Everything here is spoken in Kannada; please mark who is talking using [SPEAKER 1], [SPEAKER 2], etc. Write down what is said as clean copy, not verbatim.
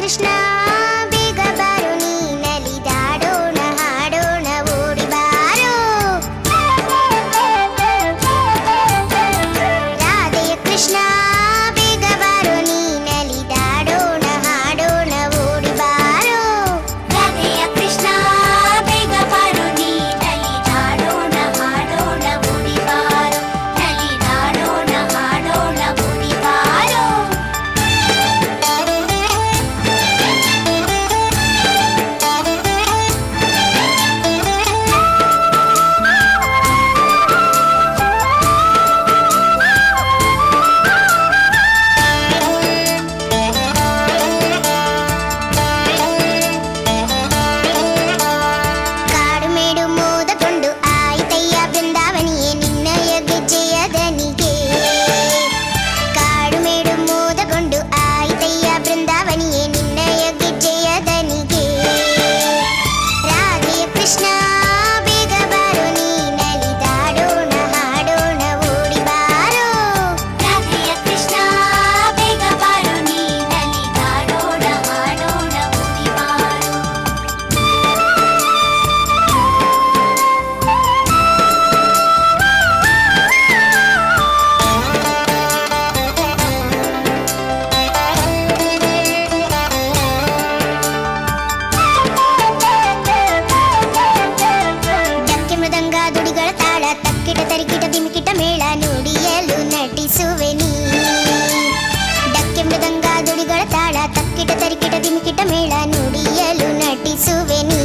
[SPEAKER 1] ಕೃಷ್ಣ ಬೇಗ ಬಾರೋ ನೀ ನಲಿದಾಡೋಣ ಹಾಡೋಣ ಓಡಿ ಬಾರೋ ರಾಧೆಯ ಕೃಷ್ಣ ಬೇಗ ಬಾರೋ ನೀ ನಲಿದಾಡೋಣ ಹಾಡೋಣ ಓಡಿ ಬಾರೋ ರಾಧೆಯ ಕೃಷ್ಣ ಬೇಗ ಬಾರೋ ನೀ ನಲಿದಾಡೋಣ ಹಾಡೋಣ ಓಡಿ ಬಾರೋ ನಲಿದಾಡೋಣ ಹಾಡೋಣ ಓಡಿ ಬಾರೋ ಕಾಡು ಮೇಡು ಮೋದಕೊಂಡು ಆಯ್ತಯ್ಯ ಬೃಂದಾವನಿಯೇ ನಿನ್ನಯ ಗೆಜ್ಜೆಯ ದನಿಗೆ ಕಾಡು ಮೇಡು ಮೋದಕೊಂಡು ಆಯ್ತಯ್ಯ ಬೃಂದಾವನಿಯೇ ನಿನ್ನಯ ಗೆಜ್ಜೆಯ ದನಿಗೆ ರಾಧೆಯ ಕೃಷ್ಣ ಬೇಗ ಬಾರೋ ನೀ ನಲಿದಾಡೋಣ ಹಾಡೋಣ ಓಡಿ ಬಾರೋ ರಾಧೆಯ ಕೃಷ್ಣ ಬೇಗ ಬಾರೋ ನೀ ನಲಿದಾಡೋಣ ಹಾಡೋಣ ಓಡಿ ಬಾರೋ ಡಕ್ಕೆ ಮೃದಂಗ ದುಡಿಗಳ ತಾಳ ತಕ್ಕಿಟ ತರಿಕಿಟ ದಿಮಿಕಿಟ ಮೇಳ ನುಡಿಯಲು ನಟಿಸುವೆ ನೀ ಡಕ್ಕೆ ಮೃದಂಗ ದುಡಿಗಳ ತಾಳ ತಕ್ಕಿಟ ತರಿಕಿಟ ದಿಮಿಕಿಟ ಮೇಳ ನುಡಿಯಲು ನಟಿಸುವೆ ನೀ